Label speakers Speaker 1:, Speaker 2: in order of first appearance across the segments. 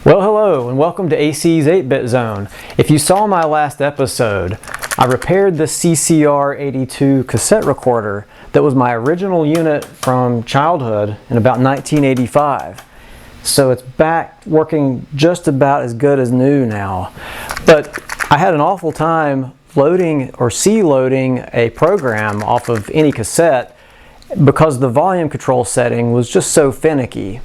Speaker 1: Well, hello and welcome to AC's 8-Bit Zone. If you saw my last episode, I repaired the CCR-82 cassette recorder that was my original unit from childhood in about 1985. So it's back working just about as good as new now. But I had an awful time loading or C-loading a program off of any cassette because the volume control setting was just so finicky.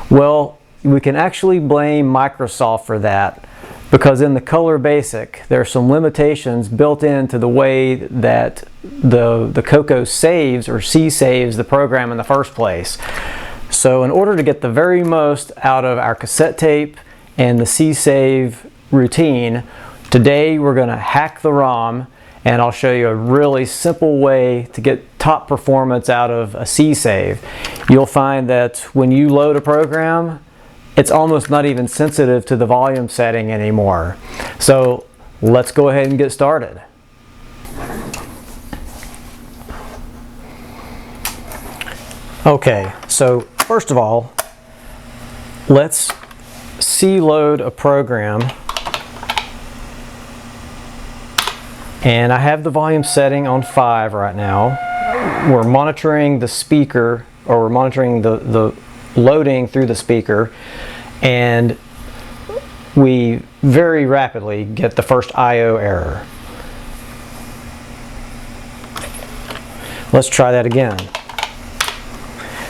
Speaker 1: Well, we can actually blame Microsoft for that because in the Color Basic there are some limitations built into the way that the Coco saves or C-saves the program in the first place. So in order to get the very most out of our cassette tape and the C-save routine, today we're going to hack the ROM, and I'll show you a really simple way to get top performance out of a C-save. You'll find that when you load a program, it's almost not even sensitive to the volume setting anymore. So let's go ahead and get started. Okay, so first of all, let's C-load a program. And I have the volume setting on 5 right now. We're monitoring the speaker, or we're monitoring the loading through the speaker, and we very rapidly get the first I/O error. Let's try that again.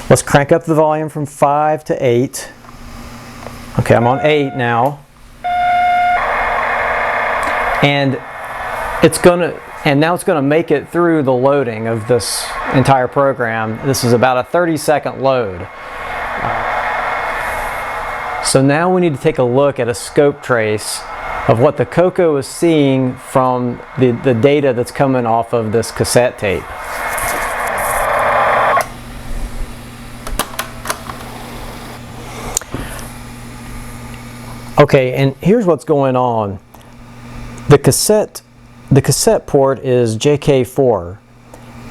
Speaker 1: Let's crank up the volume from 5 to 8. Okay, I'm on 8 now. And now it's going to make it through the loading of this entire program. This is about a 30-second load. So now we need to take a look at a scope trace of what the Coco is seeing from the data that's coming off of this cassette tape. Okay, and here's what's going on. The cassette port is JK4,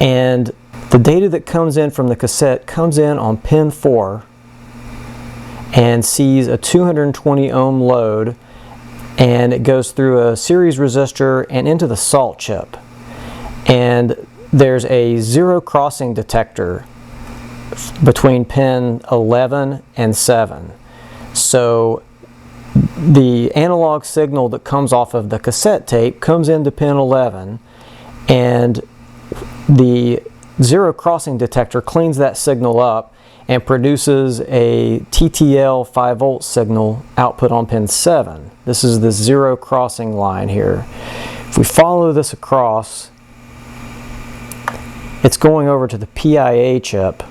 Speaker 1: and the data that comes in from the cassette comes in on pin 4 and sees a 220 ohm load, and it goes through a series resistor and into the salt chip. And there's a zero crossing detector between pin 11 and 7. So the analog signal that comes off of the cassette tape comes into pin 11, and the zero crossing detector cleans that signal up and produces a TTL 5 volt signal output on pin 7. This is the zero crossing line here. If we follow this across, it's going over to the PIA chip.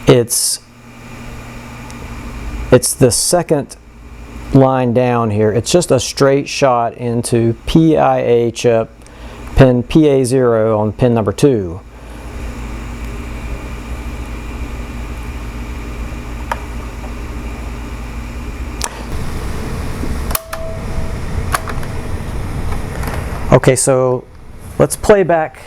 Speaker 1: It's the second line down here. It's just a straight shot into PIA chip, pin PA0 on pin number 2. Okay, so let's play back.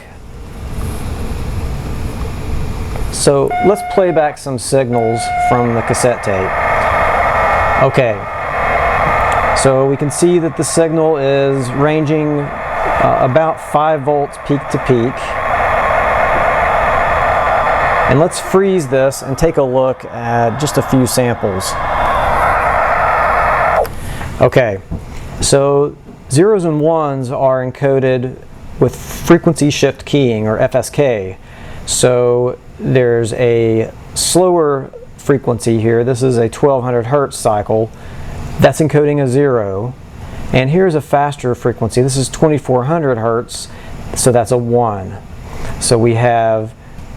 Speaker 1: Let's play back some signals from the cassette tape. Okay, so we can see that the signal is ranging about 5 volts peak to peak. And let's freeze this and take a look at just a few samples. Okay, so zeros and ones are encoded with frequency shift keying, or FSK. So there's a slower frequency here. This is a 1200 hertz cycle. That's encoding a 0. And here's a faster frequency. This is 2400 hertz, so that's a 1. So we have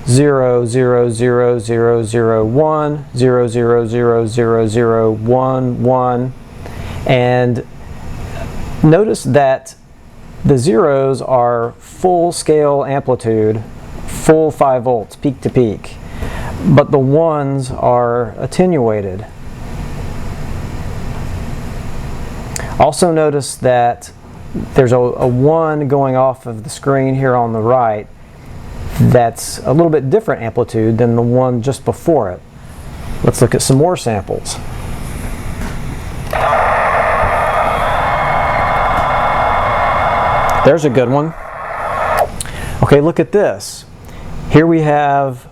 Speaker 1: 0, 0, 0, 0, 0, 1, 0, 0, 0, 0, 0, 1, 1. And notice that the zeros are full scale amplitude, full 5 volts peak to peak, but the ones are attenuated. Also notice that there's a 1 going off of the screen here on the right that's a little bit different amplitude than the one just before it. Let's look at some more samples. There's a good one. Okay, look at this. Here we have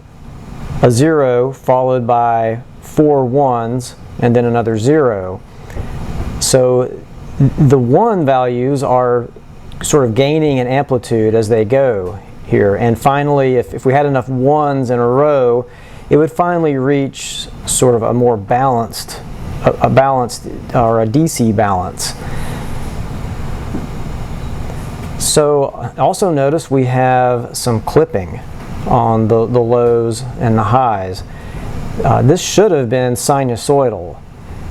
Speaker 1: a 0 followed by 4 ones and then another 0. So the 1 values are sort of gaining in amplitude as they go here. And finally, if we had enough 1s in a row, it would finally reach sort of a more balanced, a balanced or a DC balance. So also notice we have some clipping on the lows and the highs. This should have been sinusoidal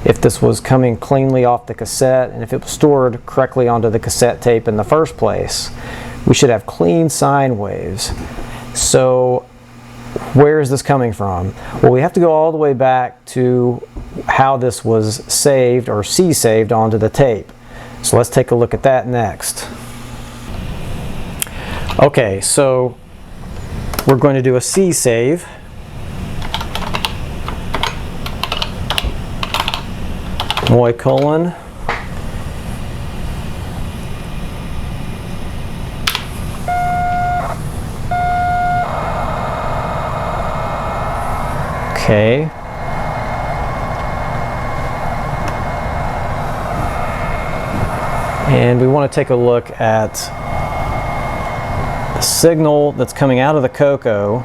Speaker 1: if this was coming cleanly off the cassette and if it was stored correctly onto the cassette tape in the first place. We should have clean sine waves. So where is this coming from? Well, we have to go all the way back to how this was saved or CSAVed onto the tape. So let's take a look at that next. Okay, so we're going to do a CSAVE. Moicolon. Okay. And we want to take a look at the signal that's coming out of the Coco.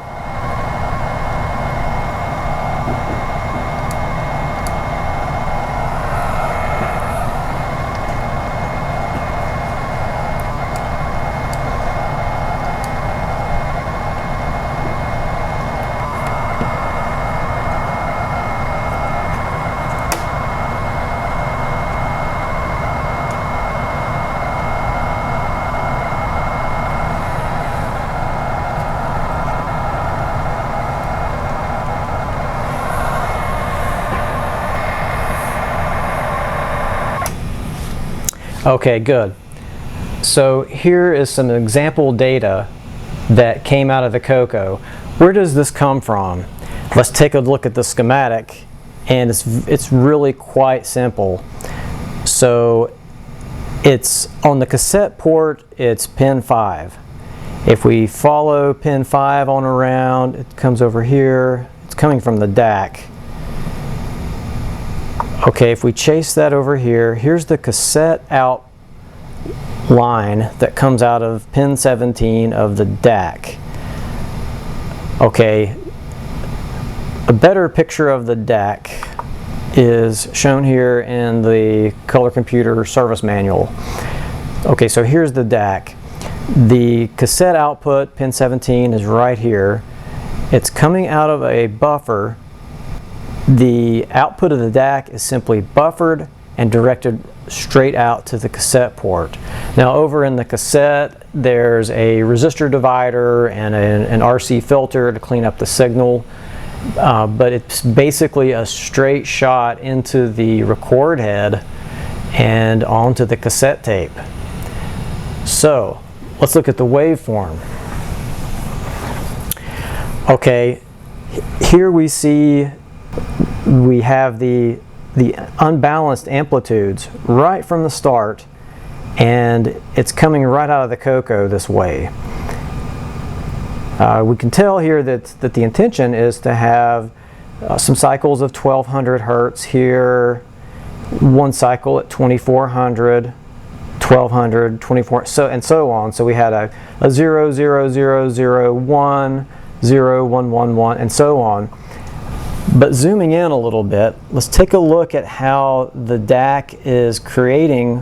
Speaker 1: Okay, good. So here is some example data that came out of the Coco. Where does this come from? Let's take a look at the schematic, and it's really quite simple. So it's on the cassette port, it's pin 5. If we follow pin 5 on around, it comes over here. It's coming from the DAC. Okay, if we chase that over here, here's the cassette out line that comes out of pin 17 of the DAC. Okay, a better picture of the DAC is shown here in the Color Computer Service Manual. Okay, so here's the DAC. The cassette output, pin 17, is right here. It's coming out of a buffer. The output of the DAC is simply buffered and directed straight out to the cassette port. Now over in the cassette, there's a resistor divider and an RC filter to clean up the signal, but it's basically a straight shot into the record head and onto the cassette tape. So let's look at the waveform. Okay, here we see we have the unbalanced amplitudes right from the start, and it's coming right out of the Coco this way. We can tell here that the intention is to have some cycles of 1200 hertz here, one cycle at 2400, 1200, 24, so and so on. So we had a 0, 0, 0, 0, 1, 0, 1, 1, 1, and so on. But zooming in a little bit, let's take a look at how the DAC is creating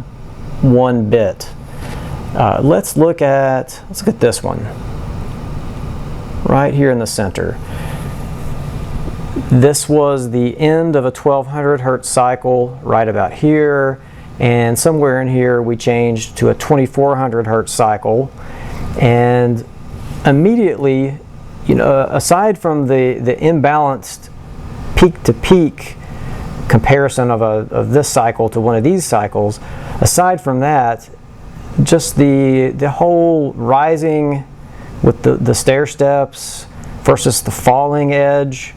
Speaker 1: one bit. Let's look at this one right here in the center. This was the end of a 1200 hertz cycle right about here, and somewhere in here we changed to a 2400 hertz cycle, and immediately, you know, aside from the imbalanced peak-to-peak comparison of this cycle to one of these cycles, aside from that, just the whole rising with the stair steps versus the falling edge,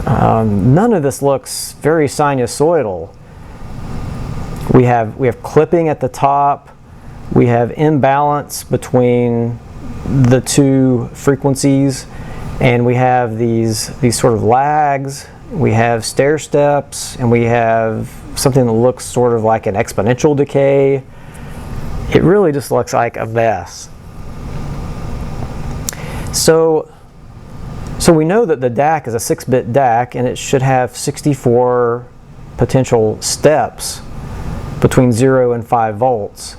Speaker 1: None of this looks very sinusoidal. We have clipping at the top. We have imbalance between the two frequencies, and we have these sort of lags. We have stair steps, and we have something that looks sort of like an exponential decay. It really just looks like a mess. So we know that the DAC is a 6-bit DAC, and it should have 64 potential steps between 0 and 5 volts.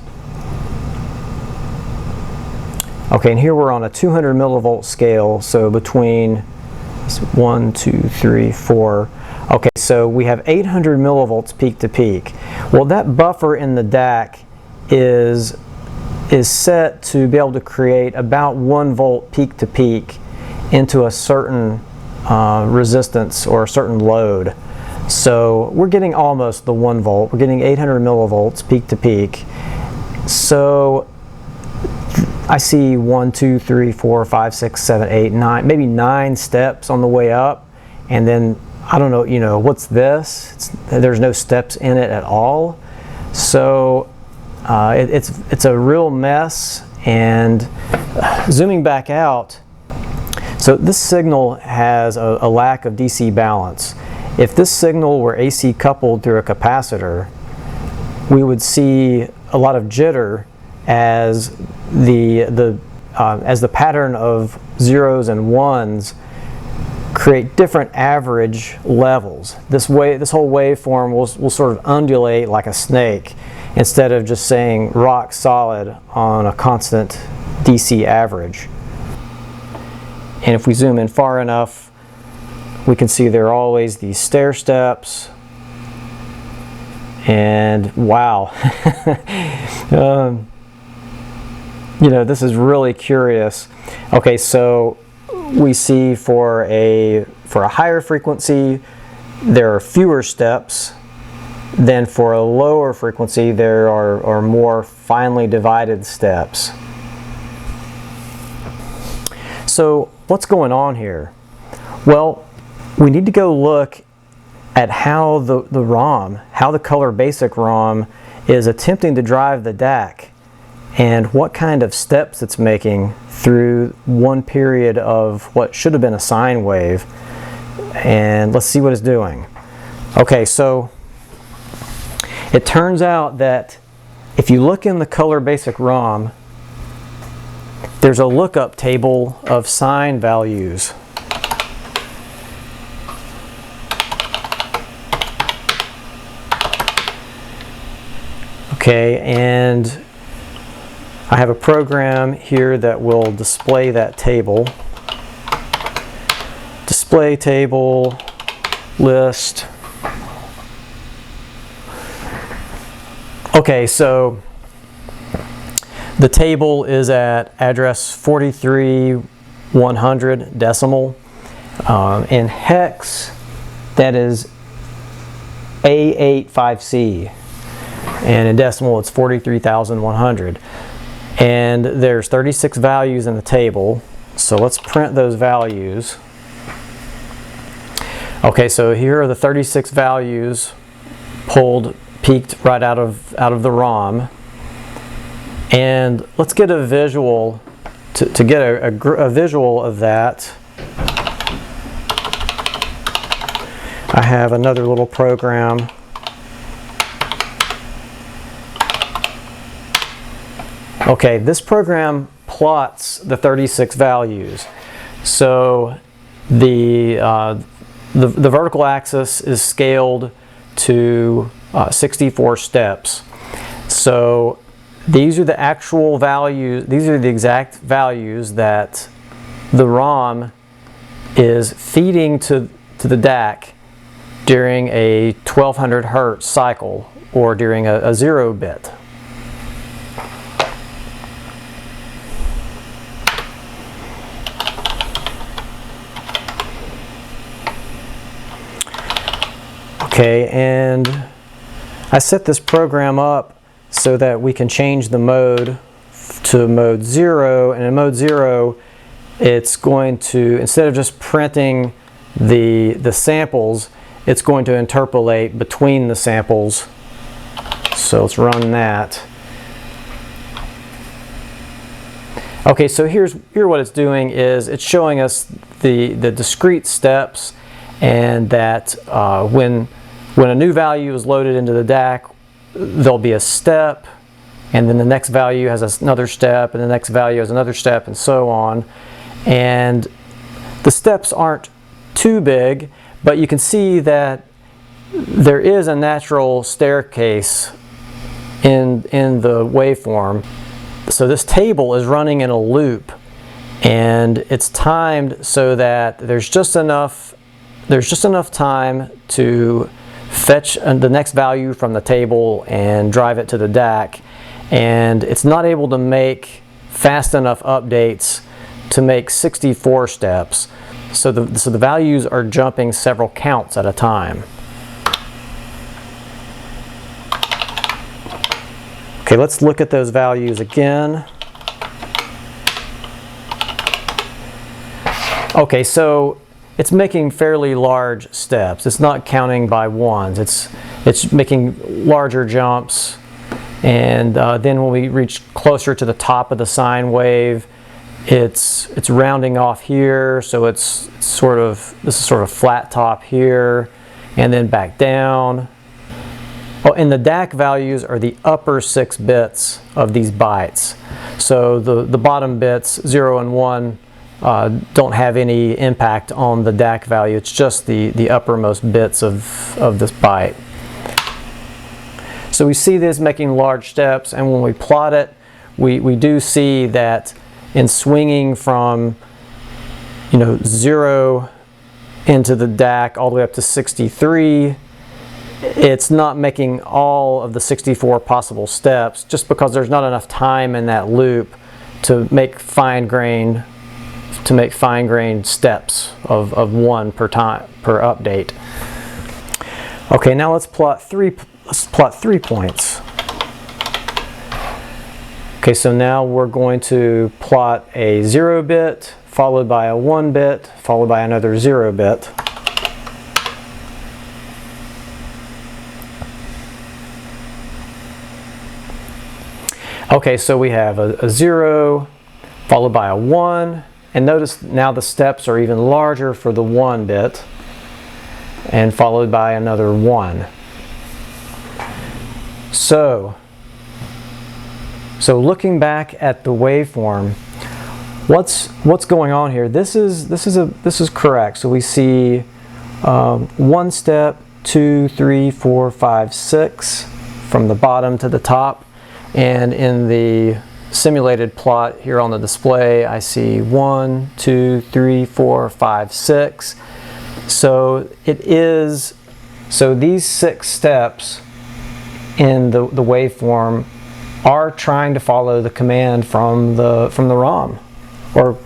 Speaker 1: Okay, and here we're on a 200 millivolt scale, so between 1, 2, 3, 4. Okay, so we have 800 millivolts peak to peak. Well, that buffer in the DAC is set to be able to create about 1 volt peak to peak into a certain resistance or a certain load. So we're getting almost the 1 volt. We're getting 800 millivolts peak to peak. So I see 1, 2, 3, 4, 5, 6, 7, 8, 9, maybe 9 steps on the way up, and then I don't know, what's this? There's no steps in it at all. So it's a real mess. And zooming back out, so this signal has a lack of DC balance. If this signal were AC coupled through a capacitor, we would see a lot of jitter as the pattern of zeros and ones create different average levels. This whole waveform will sort of undulate like a snake instead of just saying rock solid on a constant DC average. And if we zoom in far enough, we can see there are always these stair steps. And wow, this is really curious. Okay, so we see for a higher frequency, there are fewer steps. Then for a lower frequency, there are more finely divided steps. So what's going on here? Well, we need to go look at how the ROM, how the Color Basic ROM is attempting to drive the DAC, and what kind of steps it's making through one period of what should have been a sine wave. And let's see what it's doing. Okay, so it turns out that if you look in the Color Basic ROM, there's a lookup table of sine values. Okay, and I have a program here that will display that table. Display table, list. Okay, so the table is at address 43100 decimal. In hex, that is A85C. And in decimal, it's 43,100. And there's 36 values in the table. So let's print those values. Okay, so here are the 36 values peaked right out of the ROM. And let's get a visual to get a visual of that. I have another little program. Okay, this program plots the 36 values. So the vertical axis is scaled to 64 steps. So these are the actual values, these are the exact values that the ROM is feeding to the DAC during a 1200 Hertz cycle, or during a 0 bit. Okay, and I set this program up so that we can change the mode to mode 0, and in mode 0 it's going to, instead of just printing the samples, it's going to interpolate between the samples. So let's run that. Okay, so here what it's doing is it's showing us the discrete steps, and that when a new value is loaded into the DAC, there'll be a step, and then the next value has another step, and the next value has another step, and so on. And the steps aren't too big, but you can see that there is a natural staircase in the waveform. So this table is running in a loop, and it's timed so that there's just enough time to fetch the next value from the table and drive it to the DAC, and it's not able to make fast enough updates to make 64 steps. So the values are jumping several counts at a time. Okay, let's look at those values again. Okay, so it's making fairly large steps. It's not counting by ones. It's making larger jumps, and then when we reach closer to the top of the sine wave, it's rounding off here. So this is sort of flat top here, and then back down. Oh, and the DAC values are the upper 6 bits of these bytes. So the bottom bits, 0 and 1, don't have any impact on the DAC value. It's just the uppermost bits of this byte. So we see this making large steps, and when we plot it, we do see that in swinging from 0 into the DAC all the way up to 63, it's not making all of the 64 possible steps, just because there's not enough time in that loop to make fine-grained steps of 1 per update. Okay, now let's plot 3 points. Okay, so now we're going to plot a 0 bit, followed by a 1 bit, followed by another 0 bit. Okay, so we have a 0 followed by a 1, and notice now the steps are even larger for the 1 bit, and followed by another 1. So looking back at the waveform, what's going on here? This is correct. So we see 1 step, 2, 3, 4, 5, 6 from the bottom to the top. And in the simulated plot here on the display, I see 1, 2, 3, 4, 5, 6. So these 6 steps in the waveform are trying to follow the command from the ROM, or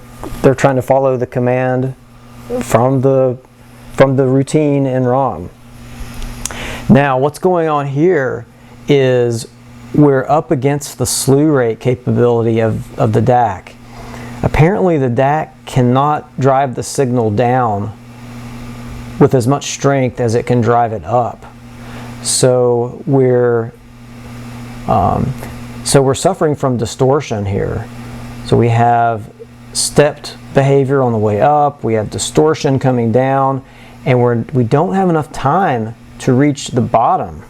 Speaker 1: they're trying to follow the command from the routine in ROM. Now, what's going on here is we're up against the slew rate capability of the DAC. Apparently the DAC cannot drive the signal down with as much strength as it can drive it up. So we're suffering from distortion here. So we have stepped behavior on the way up, we have distortion coming down, and we don't have enough time to reach the bottom.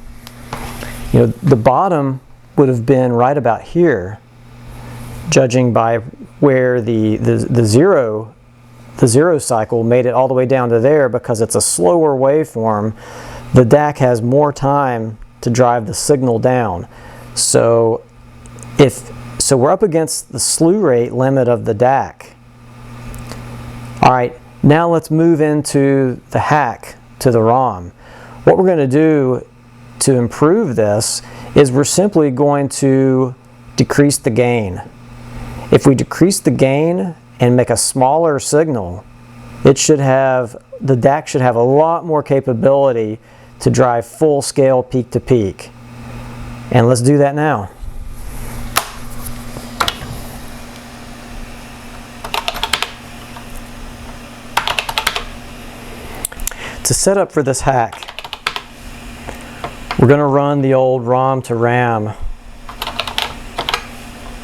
Speaker 1: The bottom would have been right about here, judging by where the zero cycle made it all the way down to there. Because it's a slower waveform, the DAC has more time to drive the signal down. So we're up against the slew rate limit of the DAC. All right, now let's move into the hack to the ROM. What we're going to do to improve this is we're simply going to decrease the gain. If we decrease the gain and make a smaller signal, the DAC should have a lot more capability to drive full scale peak to peak. And let's do that now. to set up for this hack, we're going to run the old ROM to RAM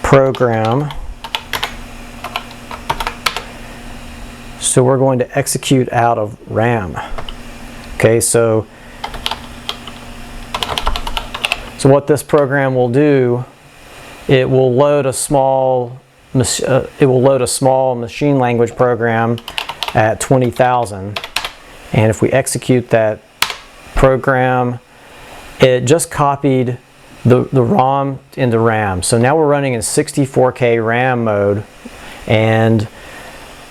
Speaker 1: program. So we're going to execute out of RAM. Okay, so what this program will do, it will load a small machine language program at 20,000, and if we execute that program, it just copied the ROM into RAM. So now we're running in 64K RAM mode, and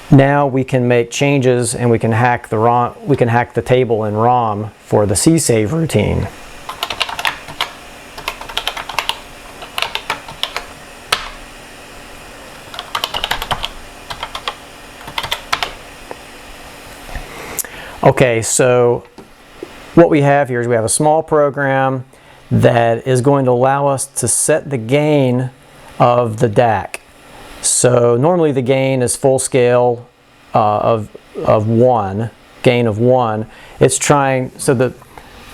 Speaker 1: now we can make changes and we can hack the ROM. We can hack the table in ROM for the CSAVE routine. Okay, so what we have here is we have a small program that is going to allow us to set the gain of the DAC. So normally the gain is full scale of 1, gain of 1. It's trying, so the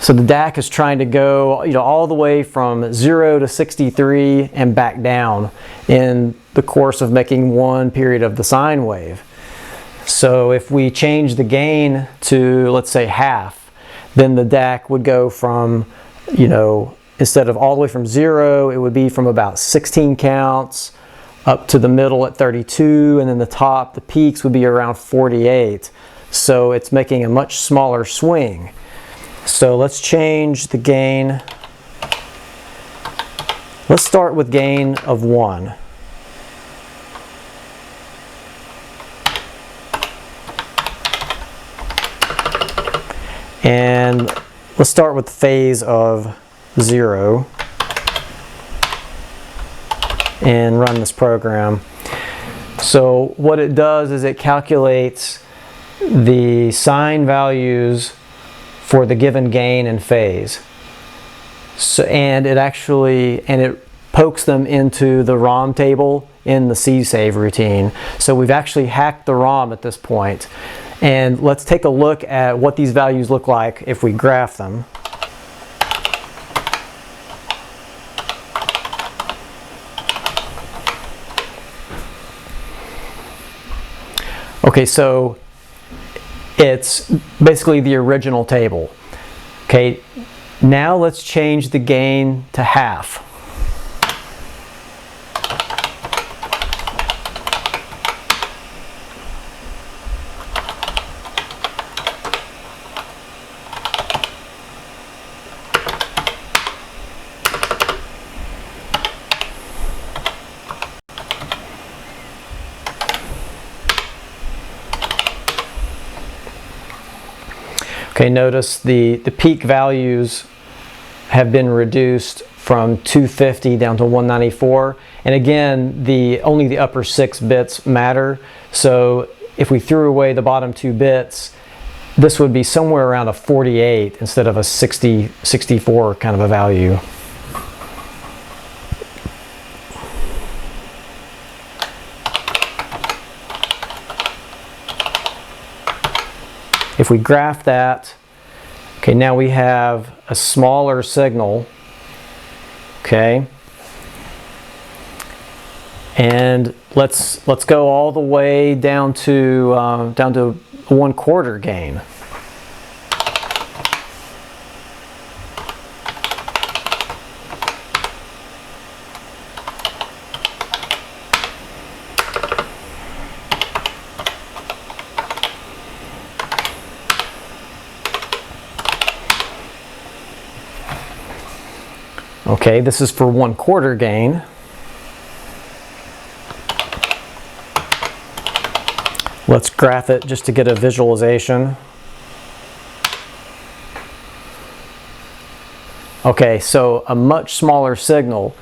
Speaker 1: DAC is trying to go, all the way from 0 to 63 and back down in the course of making one period of the sine wave. So if we change the gain to, let's say, half, then the DAC would go from, instead of all the way from 0, it would be from about 16 counts up to the middle at 32, and then the top, the peaks would be around 48. So it's making a much smaller swing. So let's change the gain. Let's start with gain of 1. And let's start with phase of 0 and run this program. So what it does is it calculates the sine values for the given gain and phase. So, and it pokes them into the ROM table in the CSAVE routine. So we've actually hacked the ROM at this point. And let's take a look at what these values look like if we graph them. Okay, so it's basically the original table. Okay, now let's change the gain to half. Okay, notice the peak values have been reduced from 250 down to 194, and again only the upper 6 bits matter. So if we threw away the bottom 2 bits, this would be somewhere around a 48 instead of a 64 kind of a value. If we graph that, okay, now we have a smaller signal, okay, and let's go all the way down to 1/4 gain. Okay, this is for 1/4 gain. Let's graph it just to get a visualization. Okay, so a much smaller signal.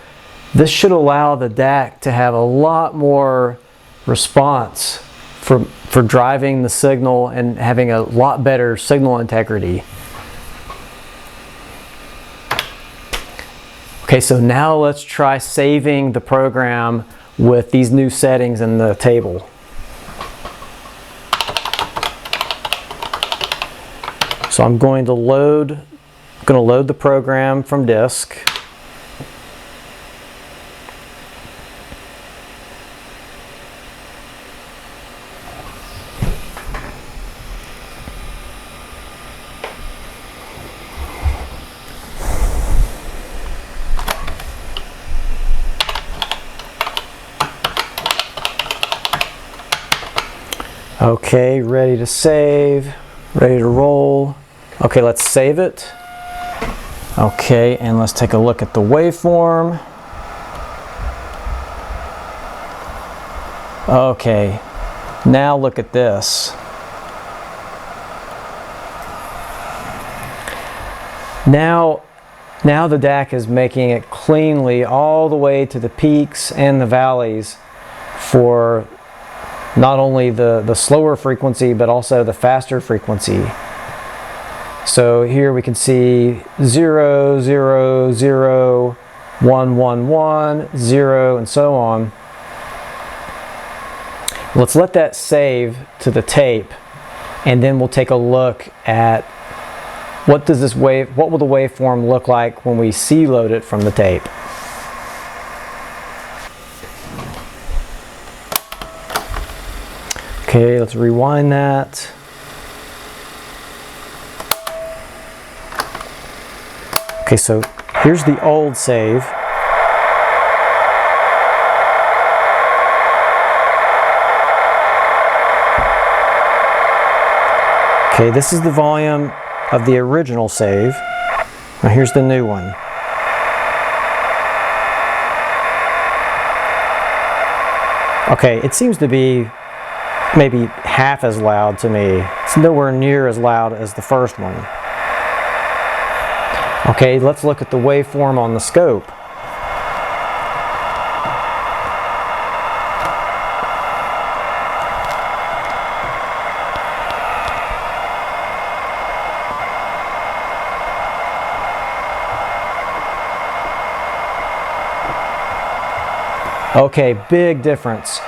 Speaker 1: This should allow the DAC to have a lot more response for driving the signal and having a lot better signal integrity. Okay, so now let's try saving the program with these new settings in the table. So I'm going to load the program from disk. Okay, ready to save, ready to roll. Okay, let's save it. Okay, and let's take a look at the waveform. Okay, now look at this. Now the DAC is making it cleanly all the way to the peaks and the valleys for not only the slower frequency but also the faster frequency. So here we can see 0, 0, 0, 1, 1, 1, 0, and so on. Let's let that save to the tape, and then we'll take a look at what will the waveform look like when we C-load it from the tape. Okay, let's rewind that. Okay, so here's the old save. Okay, this is the volume of the original save. Now here's the new one. Okay, it seems to be maybe half as loud to me. It's nowhere near as loud as the first one. Okay, let's look at the waveform on the scope. Okay, big difference.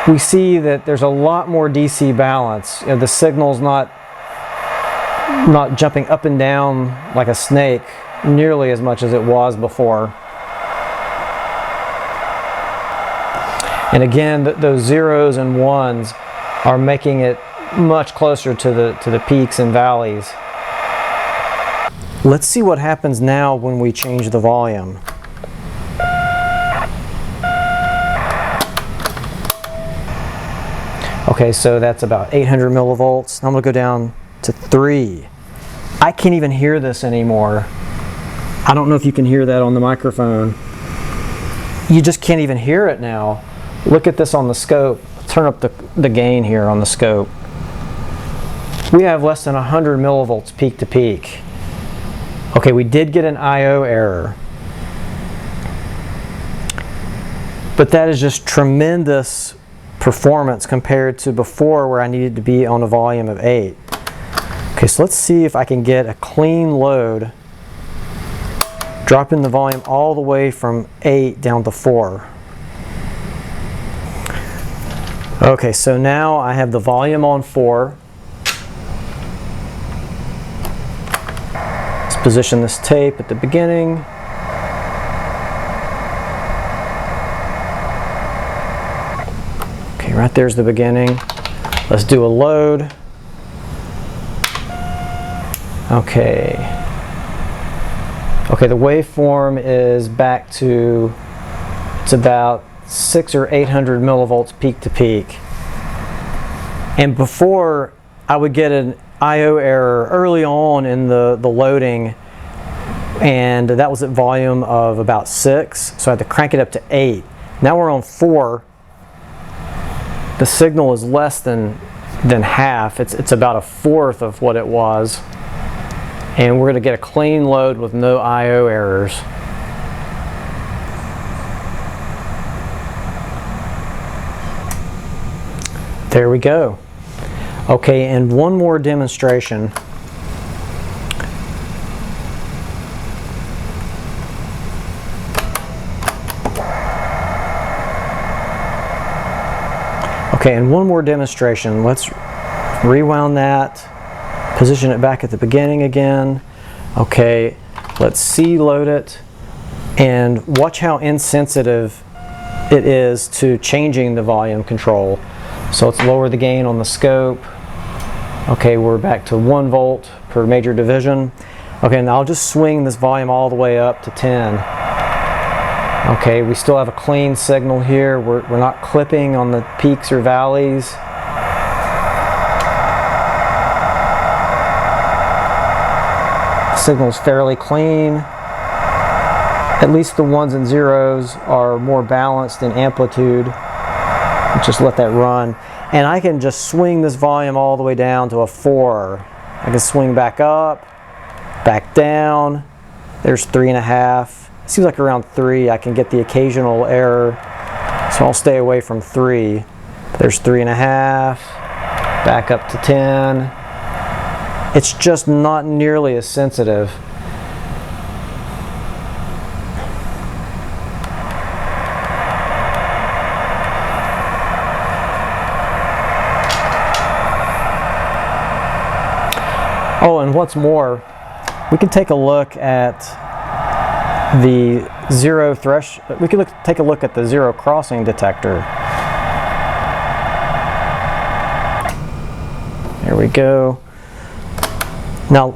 Speaker 1: We see that there's a lot more DC balance. You know, the signal's not jumping up and down like a snake nearly as much as it was before. And again, those zeros and ones are making it much closer to the peaks and valleys. Let's see what happens now when we change the volume. Okay, so that's about 800 millivolts. I'm going to go down to 3. I can't even hear this anymore. I don't know if you can hear that on the microphone. You just can't even hear it now. Look at this on the scope. Turn up the gain here on the scope. We have less than 100 millivolts peak to peak. Okay, we did get an I/O error. But that is just tremendous performance compared to before where I needed to be on a volume of 8. Okay, so let's see if I can get a clean load, dropping the volume all the way from 8 down to 4. Okay, so now I have the volume on 4. Let's position this tape at the beginning. Okay, right there's the beginning. Let's do a load. Okay. Okay, the waveform is back to, it's about 600 or 800 millivolts peak to peak. And before, I would get an I/O error early on in the loading, and that was at volume of about 6, so I had to crank it up to 8. Now we're on 4. The signal is less than half. It's about a fourth of what it was. And we're going to get a clean load with no I/O errors. There we go. Okay, and one more demonstration. Okay, and one more demonstration. Let's rewound that, position it back at the beginning again. Okay, let's C-load it, and watch how insensitive it is to changing the volume control. So let's lower the gain on the scope. Okay, we're back to 1 volt per major division. Okay, now I'll just swing this volume all the way up to 10. Okay, we still have a clean signal here. We're not clipping on the peaks or valleys. The signal's fairly clean. At least the ones and zeros are more balanced in amplitude. Just let that run. And I can just swing this volume all the way down to a 4. I can swing back up, back down. There's 3.5. Seems like around 3 I can get the occasional error, so I'll stay away from 3. There's 3.5, back up to 10. It's just not nearly as sensitive. Oh, and what's more, we can take a look at the zero threshold. We can take a look at the zero crossing detector. There we go. Now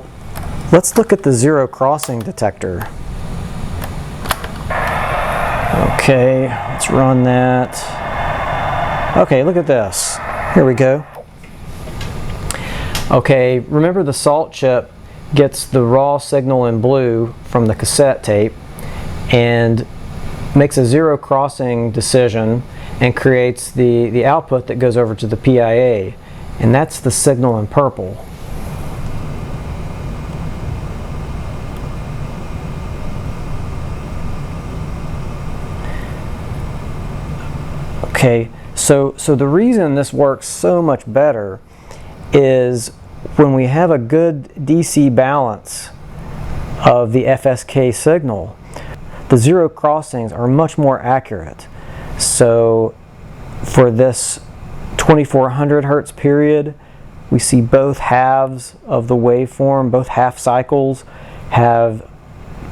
Speaker 1: let's look at the zero crossing detector. Okay, let's run that. Okay, look at this. Here we go. Okay, remember the salt chip gets the raw signal in blue from the cassette tape and makes a zero crossing decision and creates the output that goes over to the PIA, and that's the signal in purple. Okay, so the reason this works so much better is when we have a good DC balance of the FSK signal, the zero crossings are much more accurate. So for this 2400 Hertz period, we see both halves of the waveform, both half cycles have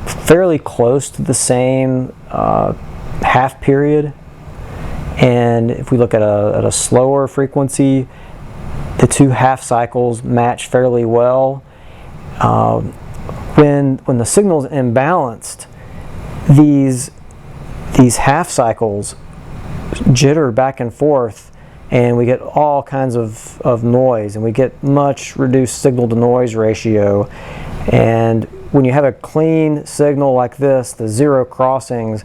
Speaker 1: fairly close to the same half period. And if we look at a slower frequency, the two half cycles match fairly well. When the signal's imbalanced, these half cycles jitter back and forth, and we get all kinds of noise, and we get much reduced signal to noise ratio. And when you have a clean signal like this, the zero crossings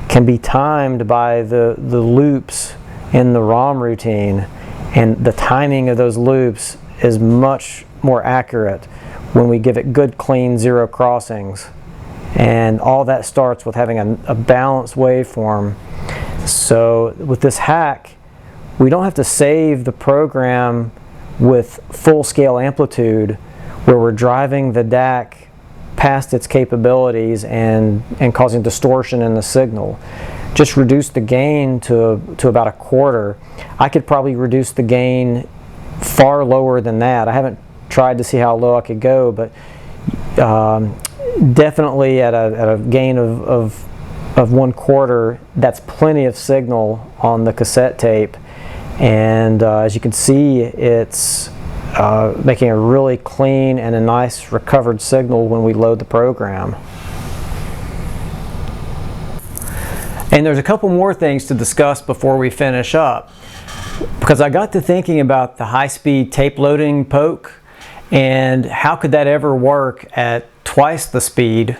Speaker 1: can be timed by the loops in the ROM routine, and the timing of those loops is much more accurate when we give it good clean zero crossings. And all that starts with having a balanced waveform. So with this hack, we don't have to save the program with full scale amplitude where we're driving the DAC past its capabilities and causing distortion in the signal. Just reduce the gain to about 1/4. I could probably reduce the gain far lower than that. I haven't tried to see how low I could go, but definitely at a gain of 1/4, that's plenty of signal on the cassette tape. And as you can see, it's making a really clean and a nice recovered signal when we load the program. And there's a couple more things to discuss before we finish up, because I got to thinking about the high-speed tape loading poke and how could that ever work at twice the speed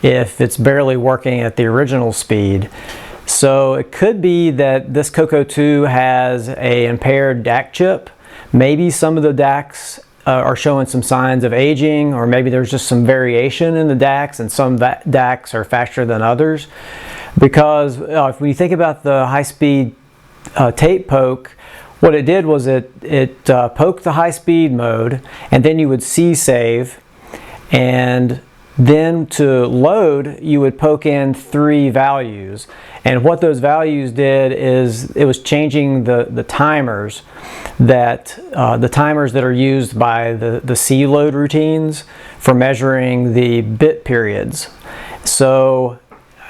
Speaker 1: if it's barely working at the original speed. So it could be that this Coco 2 has a impaired DAC chip. Maybe some of the DACs are showing some signs of aging, or maybe there's just some variation in the DACs, and some DACs are faster than others. Because if we think about the high-speed tape poke, what it did was it poked the high-speed mode, and then you would CSAVE, and Then to load, you would poke in 3 values. And what those values did is it was changing the timers that are used by the CLOAD routines for measuring the bit periods. So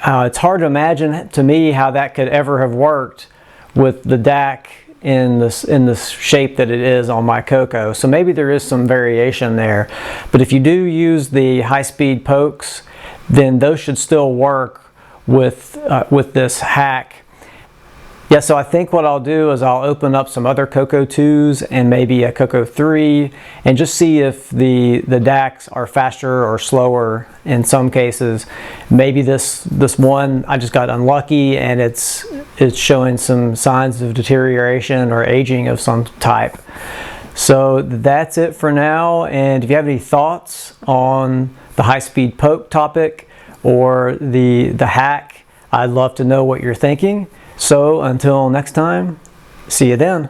Speaker 1: it's hard to imagine to me how that could ever have worked with the DAC in the shape that it is on my Coco. So maybe there is some variation there. But if you do use the high-speed pokes, then those should still work with this hack. Yeah, so I think what I'll do is I'll open up some other Coco 2s and maybe a Coco 3 and just see if the DACs are faster or slower in some cases. Maybe this one, I just got unlucky and it's showing some signs of deterioration or aging of some type. So that's it for now, and if you have any thoughts on the high-speed poke topic or the hack, I'd love to know what you're thinking. So until next time, see you then.